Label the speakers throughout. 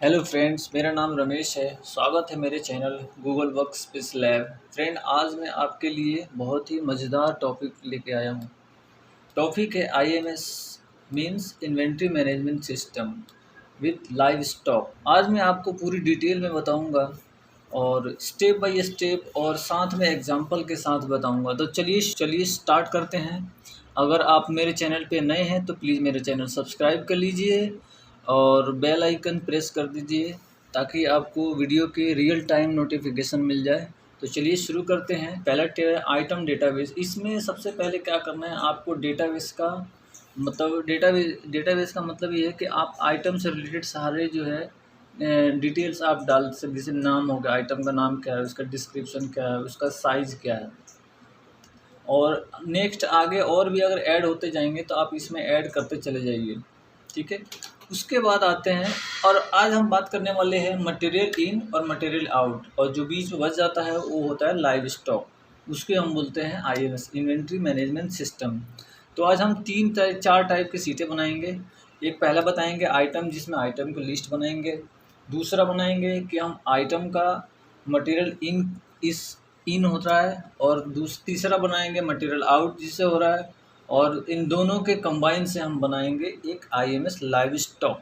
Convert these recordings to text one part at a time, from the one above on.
Speaker 1: Hello friends, मेरा नाम रमेश है। स्वागत है मेरे channel Google workspace lab. Friend, आज मैं आपके लिए बहुत ही मज़ेदार टॉपिक लेके आया हूँ। टॉपिक है IMS means inventory management system with live stock. आज मैं आपको पूरी डिटेल में बताऊँगा और स्टेप बाय स्टेप और साथ में एग्जांपल के साथ बताऊँगा। तो चलिए स्टार्ट करते हैं। अगर आप मेरे चैनल पे नए हैं तो प्लीज़ मेरे चैनल सब्सक्राइब कर लीजिए और बेल आइकन प्रेस कर दीजिए ताकि आपको वीडियो के रियल टाइम नोटिफिकेशन मिल जाए। तो चलिए शुरू करते हैं। पहला आइटम डेटाबेस। इसमें सबसे पहले क्या करना है, आपको डेटाबेस का डेटाबेस का मतलब ये है कि आप आइटम से रिलेटेड सारे जो है डिटेल्स आप डाल सकते। जैसे नाम हो गया, आइटम का नाम क्या है, उसका डिस्क्रिप्शन क्या है, उसका साइज़ क्या है, और नेक्स्ट आगे और भी अगर ऐड होते जाएंगे तो आप इसमें ऐड करते चले जाइए। ठीक है। उसके बाद आते हैं और आज हम बात करने वाले हैं मटेरियल इन और मटेरियल आउट, और जो बीच में बच जाता है वो होता है लाइव स्टॉक। उसके हम बोलते हैं आईएमएस, इन्वेंट्री मैनेजमेंट सिस्टम। तो आज हम चार टाइप की सीटें बनाएंगे। एक पहला बताएंगे आइटम, जिसमें आइटम की लिस्ट बनाएंगे। दूसरा बनाएंगे कि हम आइटम का मटेरियल इन होता है, और तीसरा बनाएंगे मटेरियल आउट जिससे हो रहा है, और इन दोनों के कंबाइन से हम बनाएंगे एक आईएमएस लाइव स्टॉक।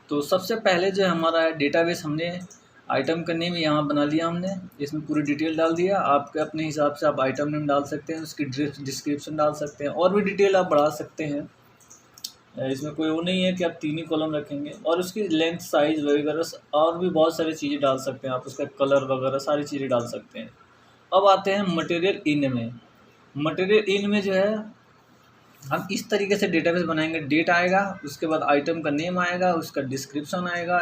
Speaker 1: तो सबसे पहले जो हमारा है डेटाबेस, हमने आइटम का नेम यहाँ बना लिया, हमने इसमें पूरी डिटेल डाल दिया। आपके अपने हिसाब से आप आइटम नेम डाल सकते हैं, उसकी डिस्क्रिप्शन डाल सकते हैं, और भी डिटेल आप बढ़ा सकते हैं। इसमें कोई वो नहीं है कि आप 3 ही कॉलम रखेंगे, और उसकी लेंथ, साइज़ वगैरह और भी बहुत सारी चीज़ें डाल सकते हैं आप, उसका कलर वगैरह सारी चीज़ें डाल सकते हैं। अब आते हैं मटेरियल इन में। मटेरियल इन में जो है हम इस तरीके से डेटाबेस बनाएंगे। डेट आएगा, उसके बाद आइटम का नेम आएगा, उसका डिस्क्रिप्शन आएगा,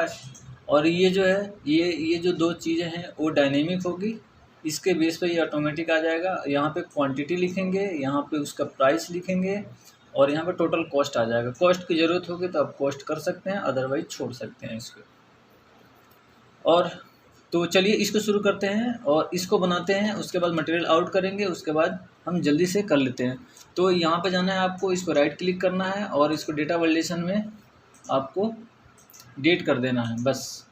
Speaker 1: और ये जो है ये जो दो चीज़ें हैं वो डायनेमिक होगी। इसके बेस पे ये ऑटोमेटिक आ जाएगा। यहाँ पे क्वांटिटी लिखेंगे, यहाँ पे उसका प्राइस लिखेंगे, और यहाँ पे टोटल कॉस्ट आ जाएगा। कॉस्ट की ज़रूरत होगी तो आप कॉस्ट कर सकते हैं, अदरवाइज छोड़ सकते हैं इसको। और तो चलिए इसको शुरू करते हैं और इसको बनाते हैं। उसके बाद मटेरियल आउट करेंगे, उसके बाद हम जल्दी से कर लेते हैं। तो यहाँ पे जाना है आपको, इस पर राइट क्लिक करना है और इसको डेटा वैलिडेशन में आपको डेट कर देना है बस।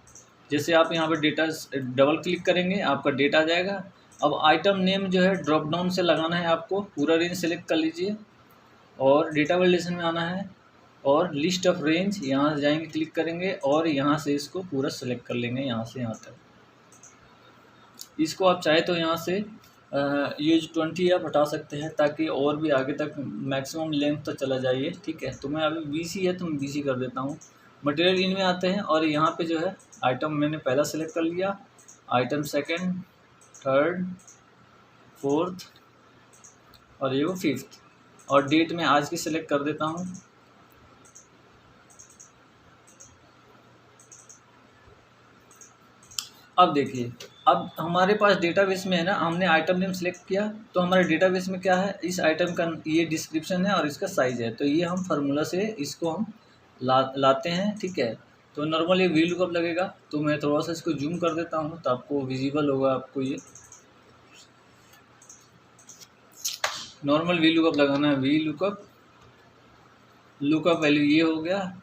Speaker 1: जैसे आप यहाँ पे डेटा डबल क्लिक करेंगे, आपका डेट आ जाएगा। अब आइटम नेम जो है ड्रॉप डाउन से लगाना है, आपको पूरा रेंज सेलेक्ट कर लीजिए और डेटा वैलिडेशन में आना है, और लिस्ट ऑफ रेंज यहाँ से जाएंगे, क्लिक करेंगे और यहाँ से इसको पूरा सेलेक्ट कर लेंगे, यहाँ से यहाँ तक। इसको आप चाहे तो यहाँ से यूज 20 आप हटा सकते हैं, ताकि और भी आगे तक मैक्सिमम लेंथ तक चला जाइए। ठीक है। तो मैं अभी 20 ही है तो मैं 20 ही कर देता हूँ। मटेरियल इन में आते हैं और यहाँ पे जो है आइटम मैंने पहला सेलेक्ट कर लिया, आइटम सेकंड, थर्ड, फोर्थ और ये वो फिफ्थ, और डेट में आज की सेलेक्ट कर देता हूँ। अब देखिए, अब हमारे पास डेटाबेस में है ना, हमने आइटम नेम सेलेक्ट किया, तो हमारे डेटाबेस में क्या है, इस आइटम का ये डिस्क्रिप्शन है और इसका साइज़ है। तो ये हम फार्मूला से इसको हम लाते हैं। ठीक है। तो नॉर्मल ये वी लुकअप लगेगा, तो मैं थोड़ा सा इसको जूम कर देता हूँ तो आपको विजिबल होगा। आपको ये नॉर्मल वी लुकअप लगाना है, वी लुकअप वैल्यू ये हो गया।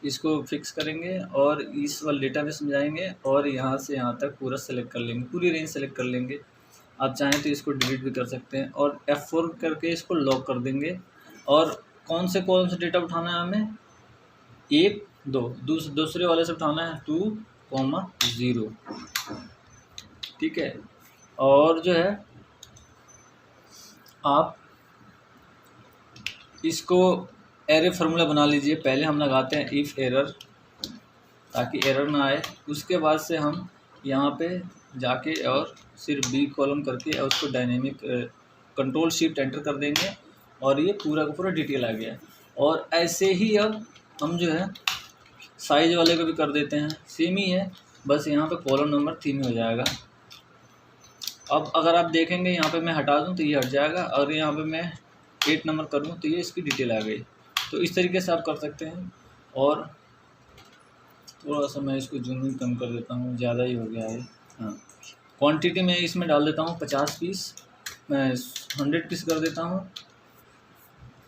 Speaker 1: इसको फिक्स करेंगे और इस वाले डेटाबेस में जाएंगे और यहाँ से यहाँ तक पूरा सेलेक्ट कर लेंगे, पूरी रेंज सेलेक्ट कर लेंगे। आप चाहें तो इसको डिलीट भी कर सकते हैं, और F4 करके इसको लॉक कर देंगे। और कौन से कॉलम से डेटा उठाना है हमें, 1 2, दूसरे वाले से उठाना है 2, 0। ठीक है। और जो है आप इसको एरर फार्मूला बना लीजिए। पहले हम लगाते हैं इफ़ एरर, ताकि एरर ना आए। उसके बाद से हम यहाँ पे जाके और सिर्फ बी कॉलम करके और उसको डायनेमिक कंट्रोल शिफ्ट एंटर कर देंगे, और ये पूरा का पूरा डिटेल आ गया। और ऐसे ही अब हम जो है साइज वाले को भी कर देते हैं, सेम ही है, बस यहाँ पे कॉलम नंबर 3 हो जाएगा। अब अगर आप देखेंगे यहाँ पे मैं हटा दूँ तो ये हट जाएगा, और यहाँ पे मैं 8 नंबर करूँ तो ये इसकी डिटेल आ गई। तो इस तरीके से आप कर सकते हैं। और थोड़ा सा मैं इसको जूमिंग कम कर देता हूँ, ज़्यादा ही हो गया है। हाँ, क्वांटिटी में इसमें डाल देता हूँ 50 पीस, मैं 100 पीस कर देता हूँ।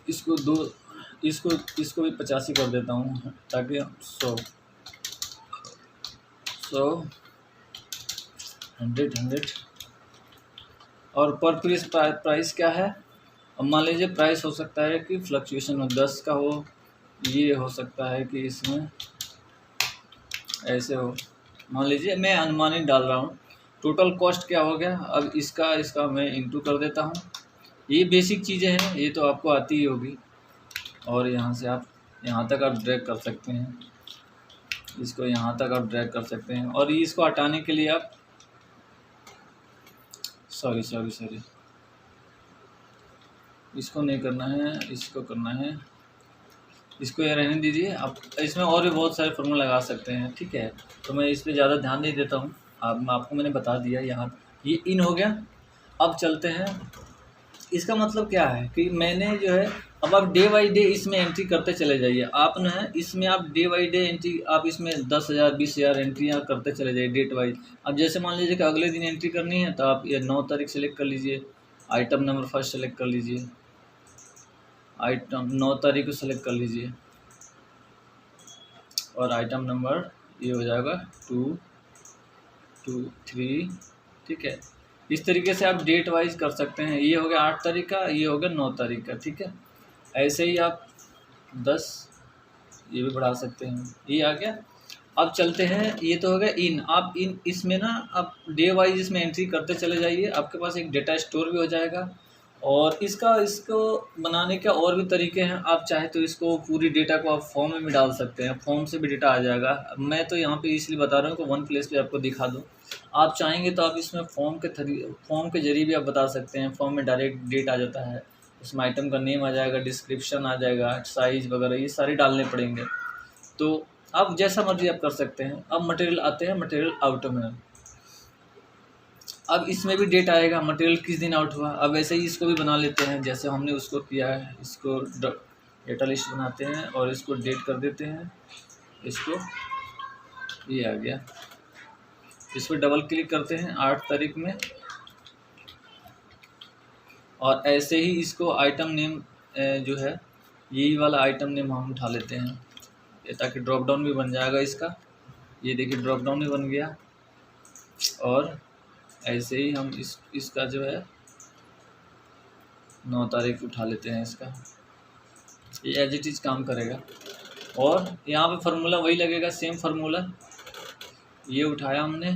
Speaker 1: इसको भी 85 कर देता हूँ, ताकि 100। 100, 100, 100 और पर पीस प्राइस क्या है। अब मान लीजिए प्राइस हो सकता है कि फ्लक्चुएशन हो 10 का हो, ये हो सकता है कि इसमें ऐसे हो। मान लीजिए मैं अनुमानित डाल रहा हूँ। टोटल कॉस्ट क्या हो गया, अब इसका मैं इंटू कर देता हूँ। ये बेसिक चीज़ें हैं, ये तो आपको आती ही होगी। और यहाँ से आप यहाँ तक आप ड्रैग कर सकते हैं, इसको यहाँ तक आप ड्रैग कर सकते हैं। और ये इसको हटाने के लिए आप सॉरी इसको नहीं करना है, इसको करना है, इसको ये रहने दीजिए। आप इसमें और भी बहुत सारे फार्मूला लगा सकते हैं, ठीक है। तो मैं इस पर ज़्यादा ध्यान नहीं देता हूँ। आपको मैंने बता दिया। यहाँ ये इन हो गया। अब चलते हैं, इसका मतलब क्या है कि मैंने जो है, अब आप डे बाई डे इसमें एंट्री करते चले जाइए। आप न है इसमें आप डे बाई डे एंट्री, आप इसमें 10,000 20,000 एंट्रियाँ करते चले जाइए डेट वाइज। अब जैसे मान लीजिए कि अगले दिन एंट्री करनी है, तो आप ये 9 तारीख सेलेक्ट कर लीजिए, आइटम नंबर फर्स्ट सेलेक्ट कर लीजिए, आइटम 9 तारीख को सेलेक्ट कर लीजिए, और आइटम नंबर ये हो जाएगा 2, 2, 3, ठीक है। इस तरीके से आप डेट वाइज कर सकते हैं। ये हो गया 8 तारीख का, ये हो गया 9 तारीख का, ठीक है। ऐसे ही आप 10 ये भी बढ़ा सकते हैं, ये आ गया। अब चलते हैं, ये तो हो गया इन। आप इन इसमें ना आप डे वाइज इसमें एंट्री करते चले जाइए, आपके पास एक डेटा स्टोर भी हो जाएगा। और इसको बनाने के और भी तरीके हैं। आप चाहे तो इसको पूरी डेटा को आप फॉर्म में भी डाल सकते हैं, फॉर्म से भी डेटा आ जाएगा। मैं तो यहाँ पे इसलिए बता रहा हूँ कि वन प्लेस पे आपको दिखा दूँ। आप चाहेंगे तो आप इसमें फॉर्म के जरिए भी आप बता सकते हैं। फॉर्म में डायरेक्ट डेट आ जाता है, उसमें आइटम का नेम आ जाएगा, डिस्क्रिप्शन आ जाएगा, साइज़ वगैरह ये सारे डालने पड़ेंगे। तो आप जैसा मर्जी आप कर सकते हैं। अब मटेरियल आते हैं, मटेरियल आउट में। अब इसमें भी डेट आएगा, मटेरियल किस दिन आउट हुआ। अब ऐसे ही इसको भी बना लेते हैं, जैसे हमने उसको किया है। इसको डेटा लिस्ट बनाते हैं और इसको डेट कर देते हैं, इसको ये आ गया। इस पर डबल क्लिक करते हैं 8 तारीख में, और ऐसे ही इसको आइटम नेम जो है, यही वाला आइटम नेम हम उठा लेते हैं, ताकि ड्रॉप डाउन भी बन जाएगा इसका। ये देखिए ड्रॉप डाउन भी बन गया। और ऐसे ही हम इसका जो है 9 तारीख उठा लेते हैं इसका, ये एज इट इज़ काम करेगा। और यहाँ पे फार्मूला वही लगेगा, सेम फार्मूला। ये उठाया हमने,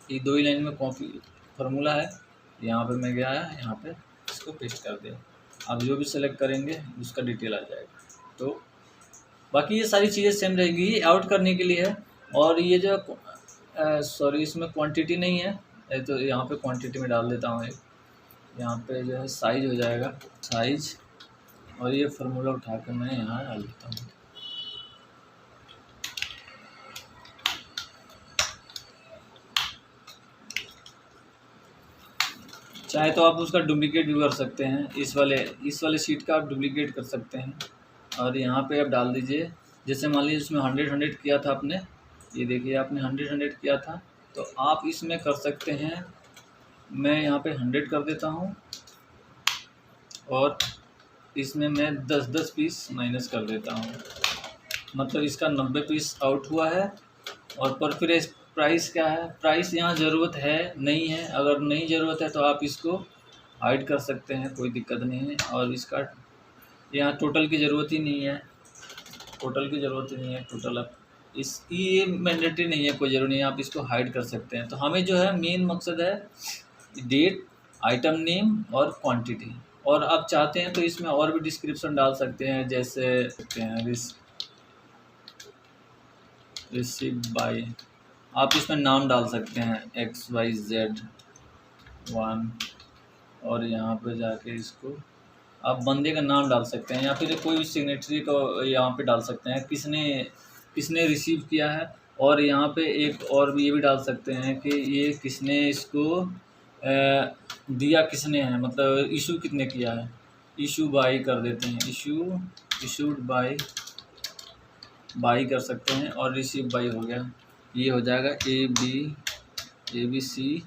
Speaker 1: ये 2 ही लाइन में कॉपी फार्मूला है। यहाँ पे मैं गया, यहाँ पे इसको पेस्ट कर दिया। अब जो भी सेलेक्ट करेंगे उसका डिटेल आ जाएगा। तो बाकी ये सारी चीज़ें सेम रहेगी, ये आउट करने के लिए है। और ये जो सॉरी इसमें क्वांटिटी नहीं है, तो यहाँ पे क्वांटिटी में डाल देता हूँ एक। यहाँ पे जो है साइज हो जाएगा, साइज। और ये फार्मूला उठा कर मैं यहाँ डाल देता हूँ। चाहे तो आप उसका डुप्लीकेट भी कर सकते हैं, इस वाले शीट का आप डुप्लीकेट कर सकते हैं। और यहाँ पे आप डाल दीजिए, जैसे मान लीजिए उसमें 100 किया था आपने, ये देखिए आपने 100 किया था, तो आप इसमें कर सकते हैं। मैं यहाँ पे 100 कर देता हूँ, और इसमें मैं 10 पीस माइनस कर देता हूँ। मतलब इसका 90 पीस आउट हुआ है। और पर फिर प्राइस क्या है, प्राइस यहाँ ज़रूरत है नहीं है। अगर नहीं ज़रूरत है तो आप इसको हाइड कर सकते हैं, कोई दिक्कत नहीं है। और इसका यहाँ टोटल की ज़रूरत ही नहीं है, टोटल की ज़रूरत ही नहीं है। टोटल आप ये मैंडेटरी नहीं है, कोई ज़रूरी नहीं है, आप इसको हाइड कर सकते हैं। तो हमें जो है मेन मकसद है डेट, आइटम नेम और क्वांटिटी। और आप चाहते हैं तो इसमें और भी डिस्क्रिप्शन डाल सकते हैं, जैसे सकते हैं रिसीव बाय, आप इसमें नाम डाल सकते हैं XYZ1। और यहाँ पे जाके इसको आप बंदे का नाम डाल सकते हैं, या फिर कोई भी सिग्नेचरी को यहाँ पे डाल सकते हैं, किसने रिसीव किया है। और यहाँ पे एक और भी ये भी डाल सकते हैं कि ये किसने इसको दिया, किसने है, मतलब इशू कितने किया है। इशू बाई कर देते हैं, इशूड बाई कर सकते हैं। और रिसीव बाई हो गया, ये हो जाएगा ABC,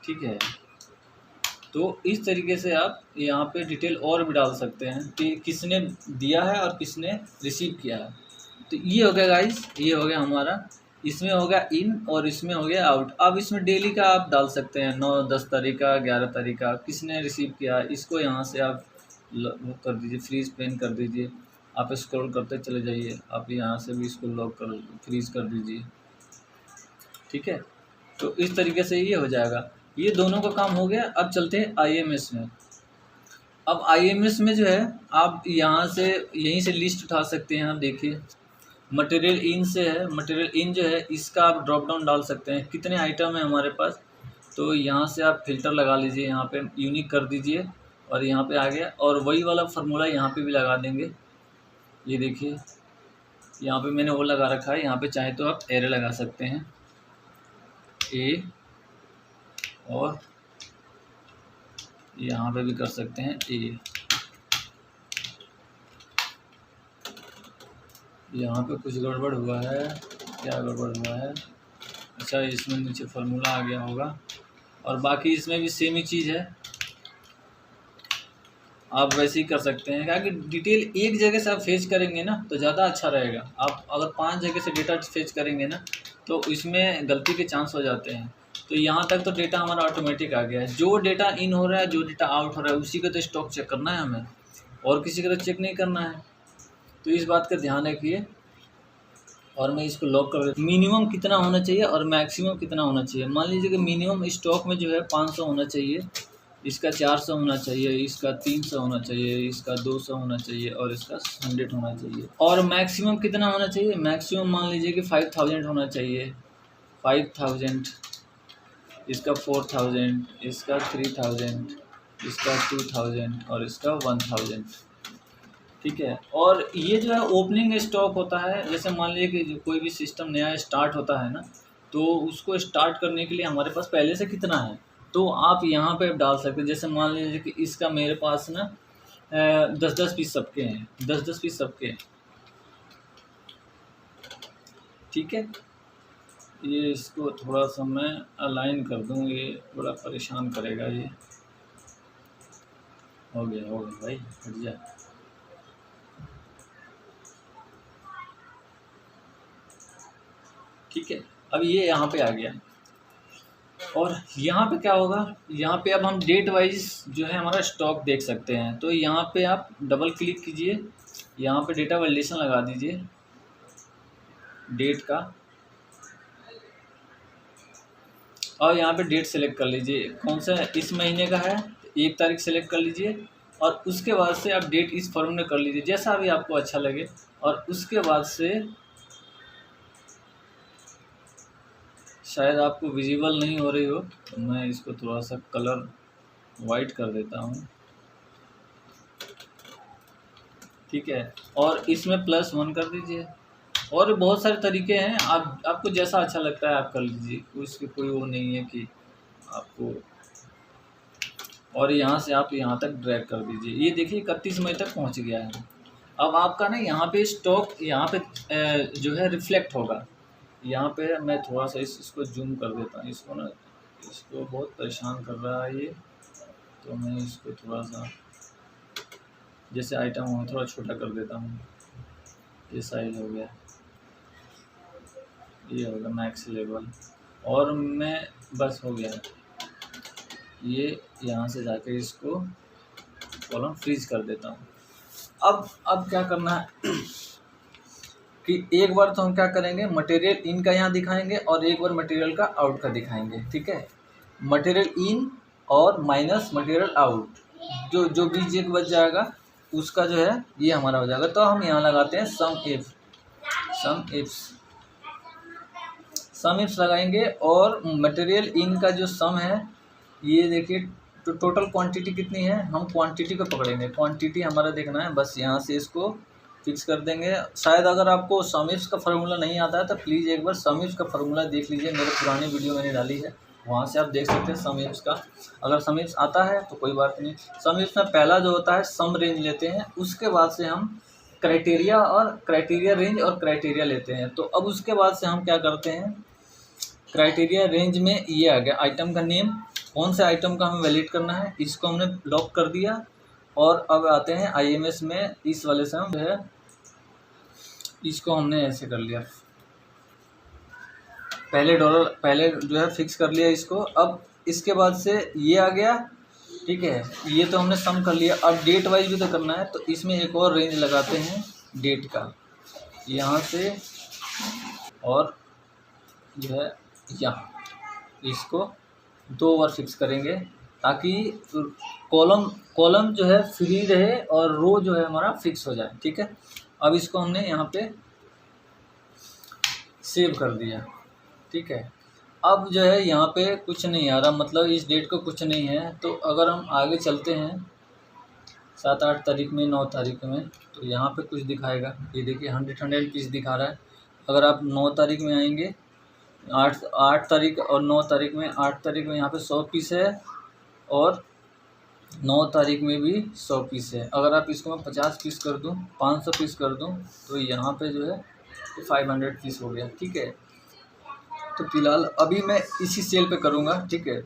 Speaker 1: ठीक है। तो इस तरीके से आप यहाँ पे डिटेल और भी डाल सकते हैं कि किसने दिया है और किसने रिसीव किया है। तो ये हो गया गाइस, ये हो गया हमारा इसमें हो गया इन और इसमें हो गया आउट। अब इसमें डेली का आप डाल सकते हैं, 9, 10 तारीख का, 11 तारीख का, किसने रिसीव किया, इसको यहाँ से आप वो कर दीजिए, फ्रीज पेन कर दीजिए। आप स्क्रॉल करते चले जाइए, आप यहाँ से भी इसको लॉक कर फ्रीज कर दीजिए। ठीक है, तो इस तरीके से ये हो जाएगा। ये दोनों का काम हो गया। अब चलते हैं IMS में। अब IMS में जो है आप यहाँ से यहीं से लिस्ट उठा सकते हैं। आप देखिए मटेरियल इन से है, मटेरियल इन जो है इसका आप ड्रॉप डाउन डाल सकते हैं, कितने आइटम है हमारे पास। तो यहाँ से आप फ़िल्टर लगा लीजिए, यहाँ पे यूनिक कर दीजिए और यहाँ पे आ गया। और वही वाला फार्मूला यहाँ पे भी लगा देंगे। ये देखिए यहाँ पे मैंने वो लगा रखा है, यहाँ पे चाहे तो आप एरे लगा सकते हैं, ए, और यहाँ पे भी कर सकते हैं ए। यहाँ पे कुछ गड़बड़ हुआ है, क्या गड़बड़ हुआ है? अच्छा, इसमें नीचे फार्मूला आ गया होगा। और बाकी इसमें भी सेम ही चीज़ है, आप वैसे ही कर सकते हैं। क्या कि डिटेल एक जगह से आप फेच करेंगे ना तो ज़्यादा अच्छा रहेगा। आप अगर 5 जगह से डेटा फेच करेंगे ना तो इसमें गलती के चांस हो जाते हैं। तो यहाँ तक तो डेटा हमारा ऑटोमेटिक आ गया है। जो डेटा इन हो रहा है, जो डेटा आउट हो रहा है, उसी का तो स्टॉक चेक करना है हमें, और किसी का तो चेक नहीं करना है। तो इस बात का ध्यान रखिए। और मैं इसको लॉक कर देता हूँ। मिनिमम कितना होना चाहिए और मैक्सिमम कितना होना चाहिए। मान लीजिए कि मिनिमम स्टॉक में जो है 500 होना चाहिए, इसका 400 होना चाहिए, इसका 300 होना चाहिए, इसका 200 होना चाहिए और इसका 100 होना चाहिए। और मैक्सिमम कितना होना चाहिए? मैक्सिमम मान लीजिए कि 5000 होना चाहिए। 5000, इसका 4000, इसका 3000, इसका 2000 और इसका 1000। ठीक है। और ये जो है ओपनिंग स्टॉक होता है। जैसे मान लीजिए कि कोई भी सिस्टम नया स्टार्ट होता है ना, तो उसको स्टार्ट करने के लिए हमारे पास पहले से कितना है तो आप यहाँ पे डाल सकते हैं। जैसे मान लीजिए कि इसका मेरे पास ना 10-10 पीस सबके हैं, 10-10 पीस सबके हैं। ठीक है, ये इसको थोड़ा सा मैं अलाइन कर दूँ, ये थोड़ा परेशान करेगा। ये हो गया भाई, हट जा। ठीक है, अब ये यहाँ पे आ गया। और यहाँ पे क्या होगा, यहाँ पे अब हम डेट वाइज जो है हमारा स्टॉक देख सकते हैं। तो यहाँ पे आप डबल क्लिक कीजिए, यहाँ पे डेटा वैलिडेशन लगा दीजिए डेट का, और यहाँ पे डेट सेलेक्ट कर लीजिए कौन सा इस महीने का है, 1 तारीख सेलेक्ट कर लीजिए। और उसके बाद से आप डेट इस फॉर्म में कर लीजिए, जैसा भी आपको अच्छा लगे। और उसके बाद से शायद आपको विजिबल नहीं हो रही हो, तो मैं इसको थोड़ा सा कलर वाइट कर देता हूँ। ठीक है, और इसमें +1 कर दीजिए। और बहुत सारे तरीके हैं, आपको जैसा अच्छा लगता है आप कर लीजिए, उसकी कोई वो नहीं है कि आपको। और यहाँ से आप यहाँ तक ड्रैग कर दीजिए। ये देखिए 31 मई तक पहुँच गया है। अब आपका ना यहाँ पे स्टॉक यहाँ पे जो है रिफ्लेक्ट होगा। यहाँ पे मैं थोड़ा सा इसको जूम कर देता हूँ। इसको ना, इसको बहुत परेशान कर रहा है ये, तो मैं इसको थोड़ा सा जैसे आइटम हो थोड़ा छोटा कर देता हूँ। ये साइज हो गया, ये होगा मैक्स लेवल। और मैं बस हो गया, ये यहाँ से जाकर इसको कॉलम फ्रीज कर देता हूँ। अब क्या करना है कि एक बार तो हम क्या करेंगे, मटेरियल इन का यहाँ दिखाएंगे और एक बार मटेरियल का आउट का दिखाएंगे। ठीक है, मटेरियल इन और माइनस मटेरियल आउट, जो बीच एक बच जाएगा उसका जो है ये हमारा हो जाएगा। तो हम यहाँ लगाते हैं सम इफ्स लगाएंगे। और मटेरियल इन का जो सम है, ये देखिए तो टोटल क्वांटिटी कितनी है, हम क्वांटिटी को पकड़ेंगे। क्वांटिटी हमारा देखना है, बस यहाँ से इसको फिक्स कर देंगे। शायद अगर आपको सम इफ्स का फार्मूला नहीं आता है तो प्लीज़ एक बार सम इफ्स का फार्मूला देख लीजिए, मेरे पुराने वीडियो मैंने डाली है, वहाँ से आप देख सकते हैं सम इफ्स का। अगर सम इफ्स आता है तो कोई बात नहीं। सम इफ्स में पहला जो होता है सम रेंज लेते हैं, उसके बाद से हम क्राइटेरिया रेंज और क्राइटेरिया लेते हैं। तो अब उसके बाद से हम क्या करते हैं, क्राइटेरिया रेंज में ये आ गया आइटम का नेम, कौन से आइटम का हमें वैलिड करना है, इसको हमने लॉक कर दिया। और अब आते हैं IMS में, इस वाले से हम जो है इसको हमने ऐसे कर लिया, पहले जो है फिक्स कर लिया इसको। अब इसके बाद से ये आ गया, ठीक है, ये तो हमने सम कर लिया। अब डेट वाइज भी तो करना है, तो इसमें एक और रेंज लगाते हैं डेट का, यहाँ से और जो है यहाँ, इसको 2 बार फिक्स करेंगे ताकि कॉलम कॉलम जो है फ्री रहे और रो जो है हमारा फिक्स हो जाए, ठीक है। अब इसको हमने यहाँ पे सेव कर दिया, ठीक है। अब जो है यहाँ पे कुछ नहीं आ रहा, मतलब इस डेट को कुछ नहीं है। तो अगर हम आगे चलते हैं 7-8 तारीख में, 9 तारीख में, तो यहाँ पे कुछ दिखाएगा। ये देखिए 100 पीस दिखा रहा है। अगर आप 9 तारीख में आएंगे, 8 तारीख और 9 तारीख में, 8 तारीख में यहाँ पे 100 पीस है और 9 तारीख में भी 100 पीस है। अगर आप इसको मैं 50 पीस कर दूँ, 500 पीस कर दूँ, तो यहाँ पे जो है 500 पीस हो गया, ठीक है। तो फिलहाल अभी मैं इसी सेल पे करूँगा, ठीक है।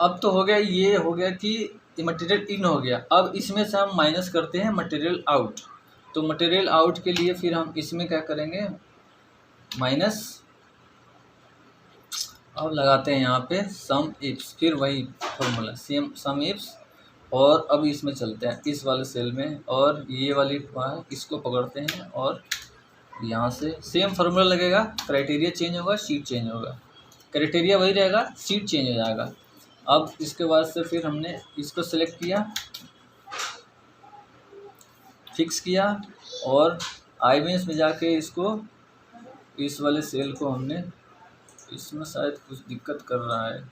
Speaker 1: अब तो हो गया, ये हो गया कि मटेरियल इन हो गया। अब इसमें से हम माइनस करते हैं मटेरियल आउट। तो मटेरियल आउट के लिए फिर हम इसमें क्या करेंगे, माइनस, अब लगाते हैं यहाँ पे सम इफ्स, फिर वही फॉर्मूला सेम सम इफ्स। और अब इसमें चलते हैं इस वाले सेल में, और ये वाली इसको पकड़ते हैं और यहाँ से सेम फार्मूला लगेगा। क्राइटेरिया चेंज होगा, शीट चेंज होगा, क्राइटेरिया वही रहेगा, शीट चेंज हो जाएगा। अब इसके बाद से फिर हमने इसको सेलेक्ट किया, फिक्स किया, और आईबीएस में जाके इसको, इस वाले सेल को हमने, इसमें शायद कुछ दिक्कत कर रहा है,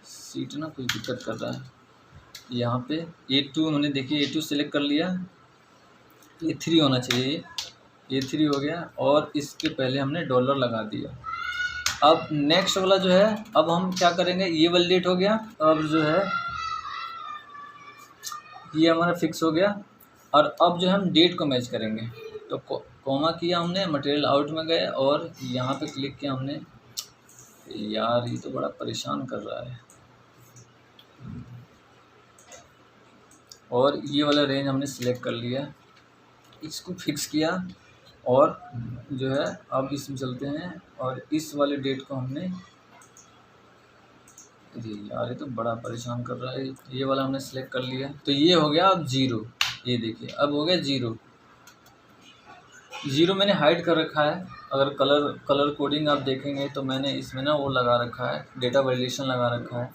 Speaker 1: सीट ना कुछ दिक्कत कर रहा है। यहाँ पे A2 हमने देखिए A2 सेलेक्ट कर लिया, A3 होना चाहिए, A3 हो गया, और इसके पहले हमने डॉलर लगा दिया। अब नेक्स्ट वाला जो है, अब हम क्या करेंगे, ये वाली डेट हो गया। अब जो है ये हमारा फिक्स हो गया, और अब जो है हम डेट को मैच करेंगे। तो कॉमा किया हमने, मटेरियल आउट में गए और यहाँ पे क्लिक किया हमने। यार ये तो बड़ा परेशान कर रहा है। और ये वाला रेंज हमने सिलेक्ट कर लिया, इसको फिक्स किया, और जो है अब इसमें चलते हैं, और इस वाले डेट को हमने, यार ये तो बड़ा परेशान कर रहा है। ये वाला हमने सिलेक्ट कर लिया, तो ये हो गया अब 0। ये देखिए अब हो गया 0 मैंने हाइड कर रखा है। अगर कलर कोडिंग आप देखेंगे तो मैंने इसमें ना वो लगा रखा है, डेटा वैलिडेशन लगा रखा है।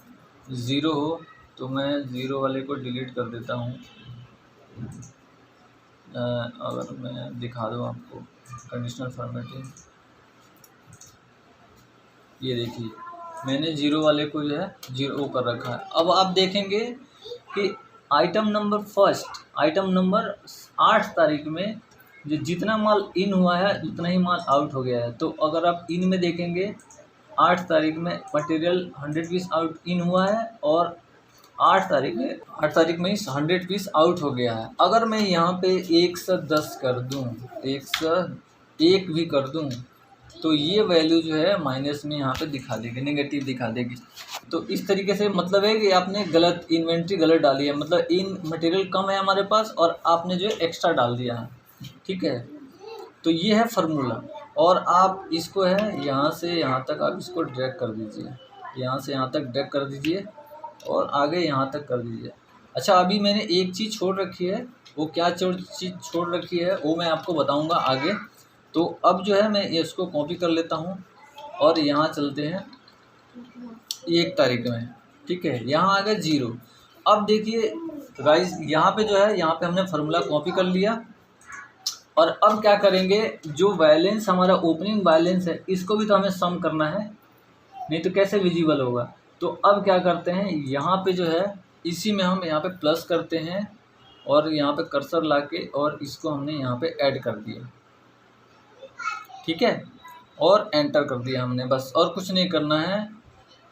Speaker 1: 0 हो तो मैं 0 वाले को डिलीट कर देता हूँ। अगर मैं दिखा दूँ आपको कंडीशनल फॉर्मेटिंग, ये देखिए मैंने 0 वाले को जो है 0 कर रखा है। अब आप देखेंगे कि आइटम नंबर 8 तारीख में जो जितना माल इन हुआ है उतना ही माल आउट हो गया है। तो अगर आप इन में देखेंगे 8 तारीख में मटेरियल 100 पीस आउट इन हुआ है, और 8 तारीख में ही 100 पीस आउट हो गया है। अगर मैं यहाँ पे 110 कर दूँ, 101 भी कर दूँ, तो ये वैल्यू जो है माइनस में यहाँ पे दिखा देगी, नेगेटिव दिखा देगी। तो इस तरीके से मतलब है कि आपने गलत इन्वेंट्री गलत डाली है, मतलब इन मटेरियल कम है हमारे पास और आपने जो है एक्स्ट्रा डाल दिया है, ठीक है। तो ये है फार्मूला, और आप इसको है यहाँ से यहाँ तक आप इसको ड्रैग कर दीजिए, यहाँ से यहाँ तक ड्रैग कर दीजिए, और आगे यहाँ तक कर दीजिए। अच्छा, अभी मैंने एक चीज़ छोड़ रखी है, वो क्या चीज़ छोड़ रखी है वो मैं आपको बताऊँगा आगे। तो अब जो है मैं इसको कॉपी कर लेता हूँ, और यहाँ चलते हैं 1 तारीख में, ठीक है। यहाँ आ गया 0। अब देखिए गाइस, यहाँ पे जो है, यहाँ पे हमने फार्मूला कॉपी कर लिया, और अब क्या करेंगे, जो बैलेंस हमारा ओपनिंग बैलेंस है इसको भी तो हमें सम करना है, नहीं तो कैसे विजिबल होगा। तो अब क्या करते हैं, यहाँ पे जो है इसी में हम यहाँ पे प्लस करते हैं, और यहाँ पे कर्सर लाके और इसको हमने यहाँ पे ऐड कर दिया, ठीक है, और एंटर कर दिया हमने, बस और कुछ नहीं करना है,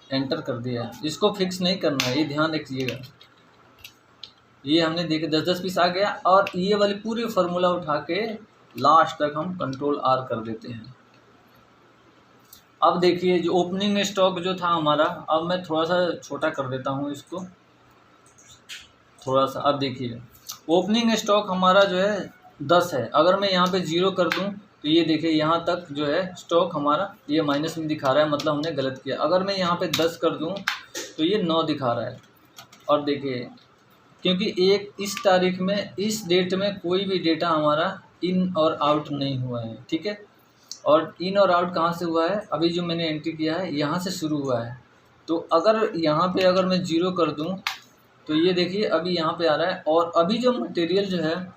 Speaker 1: एंटर कर दिया। इसको फिक्स नहीं करना है, ये ध्यान रखिएगा। ये हमने देखे 10-10 पीस आ गया, और ये वाली पूरी फार्मूला उठा के लास्ट तक हम कंट्रोल R कर देते हैं। अब देखिए जो ओपनिंग स्टॉक जो था हमारा, अब मैं थोड़ा सा छोटा कर देता हूँ इसको थोड़ा सा। अब देखिए ओपनिंग स्टॉक हमारा जो है 10 है, अगर मैं यहाँ पे 0 कर दूँ तो ये देखिए यहाँ तक जो है स्टॉक हमारा ये माइनस में दिखा रहा है, मतलब हमने गलत किया। अगर मैं यहाँ पे 10 कर दूँ तो ये 9 दिखा रहा है। और देखिए क्योंकि एक इस तारीख में इस डेट में कोई भी डेटा हमारा इन और आउट नहीं हुआ है, ठीक है। और इन और आउट कहाँ से हुआ है, अभी जो मैंने एंट्री किया है यहाँ से शुरू हुआ है। तो अगर यहाँ पे अगर मैं 0 कर दूँ तो ये देखिए अभी यहाँ पे आ रहा है। और अभी जो मटेरियल जो है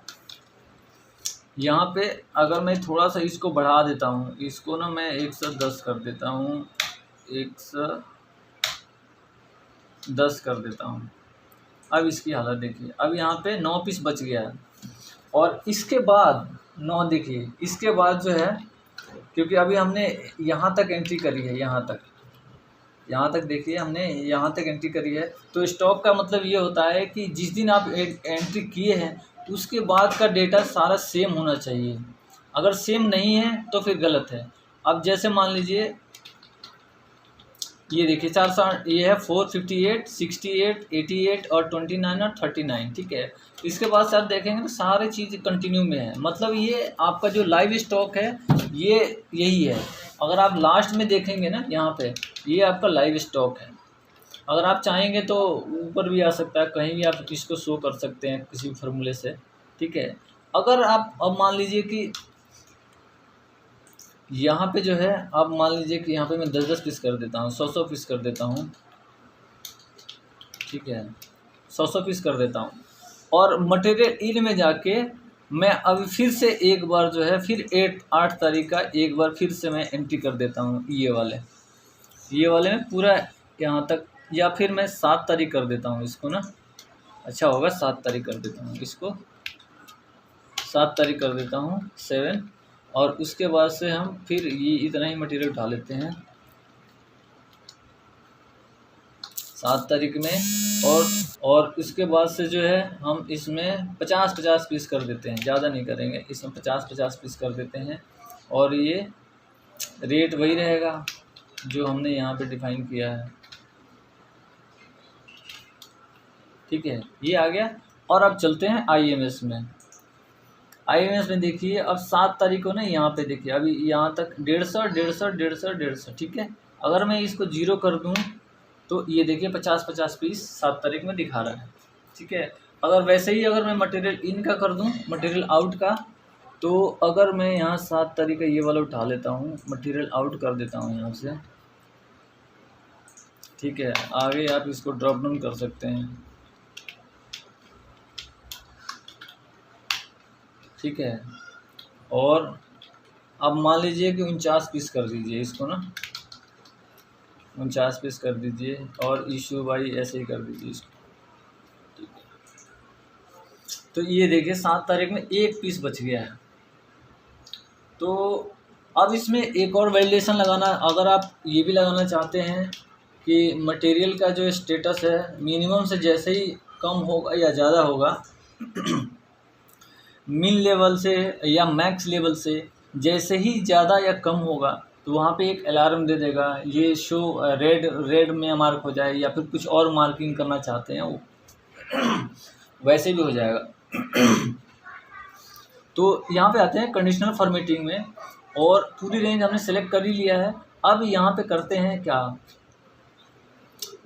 Speaker 1: यहाँ पे अगर मैं थोड़ा सा इसको बढ़ा देता हूँ, इसको ना मैं 110 कर देता हूँ, 110 कर देता हूँ। अब इसकी हालत देखिए, अब यहाँ पे 9 पीस बच गया है। और इसके बाद 9 देखिए, इसके बाद जो है क्योंकि अभी हमने यहाँ तक एंट्री करी है, यहाँ तक देखिए हमने यहाँ तक एंट्री करी है। तो स्टॉक का मतलब ये होता है कि जिस दिन आप एंट्री किए हैं उसके बाद का डेटा सारा सेम होना चाहिए। अगर सेम नहीं है तो फिर गलत है। अब जैसे मान लीजिए ये देखिए 460, ये है 458, 68, 88 और 29 और 39, ठीक है। इसके बाद से आप देखेंगे तो सारे चीज़ कंटिन्यू में है, मतलब ये आपका जो लाइव स्टॉक है ये यही है। अगर आप लास्ट में देखेंगे ना यहाँ पे, ये आपका लाइव स्टॉक है। अगर आप चाहेंगे तो ऊपर भी आ सकता है, कहीं भी आप इसको शो कर सकते हैं किसी फार्मूले से, ठीक है। अगर आप अब मान लीजिए कि यहाँ पे जो है, अब मान लीजिए कि यहाँ पे मैं 10-10 पीस कर देता हूँ, 100-100 पीस कर देता हूँ, ठीक है, 100-100 पीस कर देता हूँ। और मटेरियल इन में जाके मैं अभी फिर से एक बार जो है फिर 8 तारीख का एक बार फिर से मैं एंट्री कर देता हूँ ये वाले में पूरा यहाँ तक, या फिर मैं 7 तारीख कर देता हूँ इसको ना, अच्छा होगा 7 तारीख कर देता हूँ इसको, 7 तारीख कर देता हूँ 7। और उसके बाद से हम फिर ये इतना ही मटेरियल उठा लेते हैं 7 तारीख में। और उसके बाद से जो है हम इसमें 50-50 पीस कर देते हैं, ज़्यादा नहीं करेंगे, इसमें 50-50 पीस कर देते हैं। और ये रेट वही रहेगा जो हमने यहाँ पे डिफाइन किया है, ठीक है, ये आ गया। और अब चलते हैं IMS में। IMS में देखिए अब 7 तारीख को ना यहाँ पे देखिए अभी यहाँ तक 150, ठीक है। अगर मैं इसको 0 कर दूँ तो ये देखिए 50-50 पीस 7 तारीख में दिखा रहा है, ठीक है। अगर वैसे ही अगर मैं मटेरियल इन का कर दूँ, मटेरियल आउट का, तो अगर मैं यहाँ 7 तारीख का ये वाला उठा लेता हूँ, मटेरियल आउट कर देता हूँ यहाँ से, ठीक है। आगे आप इसको ड्रॉप डाउन कर सकते हैं, ठीक है। और अब मान लीजिए कि 49 पीस कर दीजिए इसको ना, 49 पीस कर दीजिए और इशू बाई ऐसे ही कर दीजिए इसको, ठीक है। तो ये देखिए 7 तारीख में 1 पीस बच गया है। तो अब इसमें एक और वैल्यूएशन लगाना, अगर आप ये भी लगाना चाहते हैं कि मटेरियल का जो स्टेटस है मिनिमम से जैसे ही कम होगा या ज़्यादा होगा मिन लेवल से या मैक्स लेवल से जैसे ही ज़्यादा या कम होगा तो वहाँ पे एक अलार्म दे देगा, ये शो रेड में मार्क हो जाए, या फिर कुछ और मार्किंग करना चाहते हैं वो वैसे भी हो जाएगा। तो यहाँ पे आते हैं कंडीशनल फॉर्मेटिंग में, और पूरी रेंज हमने सेलेक्ट कर ही लिया है। अब यहाँ पे करते हैं क्या,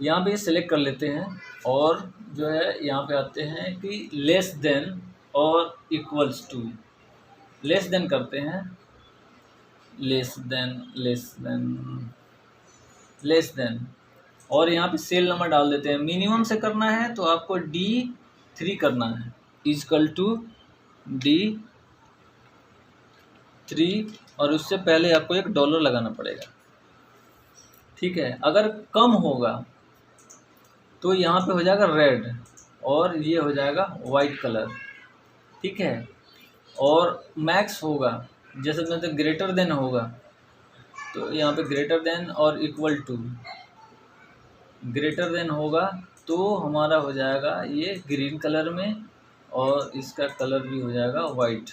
Speaker 1: यहाँ पे सेलेक्ट कर लेते हैं और जो है यहाँ पे आते हैं कि लेस देन और इक्वल्स टू, लेस देन करते हैं, लेस देन और यहाँ पे सेल नंबर डाल देते हैं। मिनिमम से करना है तो आपको D3 करना है, इक्वल टू D3, और उससे पहले आपको एक डॉलर लगाना पड़ेगा, ठीक है। अगर कम होगा तो यहाँ पे हो जाएगा रेड और ये हो जाएगा वाइट कलर, ठीक है। और मैक्स होगा, जैसे मतलब ग्रेटर देन होगा तो यहाँ पे ग्रेटर देन और इक्वल टू, ग्रेटर देन होगा तो हमारा हो जाएगा ये ग्रीन कलर में और इसका कलर भी हो जाएगा वाइट,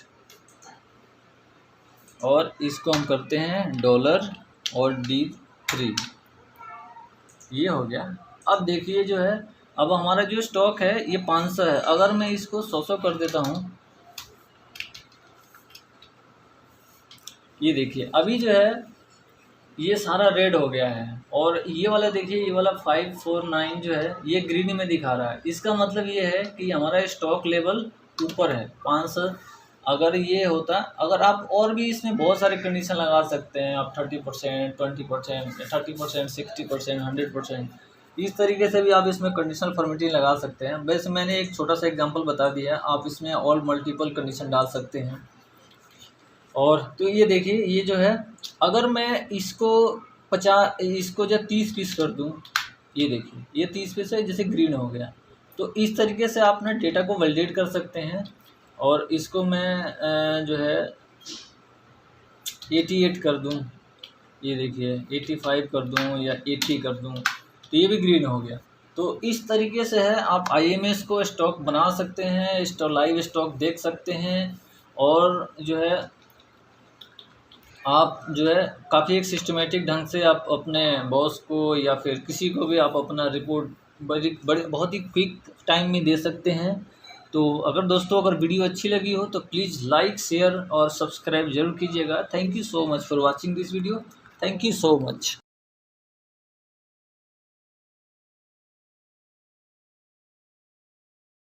Speaker 1: और इसको हम करते हैं डॉलर और D3, ये हो गया। अब देखिए जो है अब हमारा जो स्टॉक है ये 500 है, अगर मैं इसको 100 कर देता हूँ ये देखिए अभी जो है ये सारा रेड हो गया है, और ये वाला देखिए, ये वाला 549 जो है ये ग्रीन में दिखा रहा है। इसका मतलब ये है कि हमारा स्टॉक लेवल ऊपर है 500। अगर ये होता, अगर आप और भी इसमें बहुत सारे कंडीशन लगा सकते हैं, आप 30%, 20%, 30%, 60%, 100%, इस तरीके से भी आप इसमें कंडीशनल फॉर्मेटिंग लगा सकते हैं। वैसे मैंने एक छोटा सा एग्जांपल बता दिया है, आप इसमें ऑल मल्टीपल कंडीशन डाल सकते हैं। और तो ये देखिए ये जो है, अगर मैं इसको 30 पीस कर दूं, ये देखिए ये 30 पीस है, जैसे ग्रीन हो गया। तो इस तरीके से आप ना डेटा को वैलिडेट कर सकते हैं। और इसको मैं जो है 88 कर दूं, ये देखिए 85 कर दूं या 80 कर दूं, तो ये भी ग्रीन हो गया। तो इस तरीके से है, आप IMS को स्टॉक बना सकते हैं, लाइव स्टॉक देख सकते हैं। और जो है आप जो है काफ़ी एक सिस्टमेटिक ढंग से आप अपने बॉस को या फिर किसी को भी आप अपना रिपोर्ट बड़े बहुत ही क्विक टाइम में दे सकते हैं। तो अगर दोस्तों, अगर वीडियो अच्छी लगी हो तो प्लीज़ लाइक, शेयर और सब्सक्राइब जरूर कीजिएगा। Thank you so much for watching this video. Thank you so much.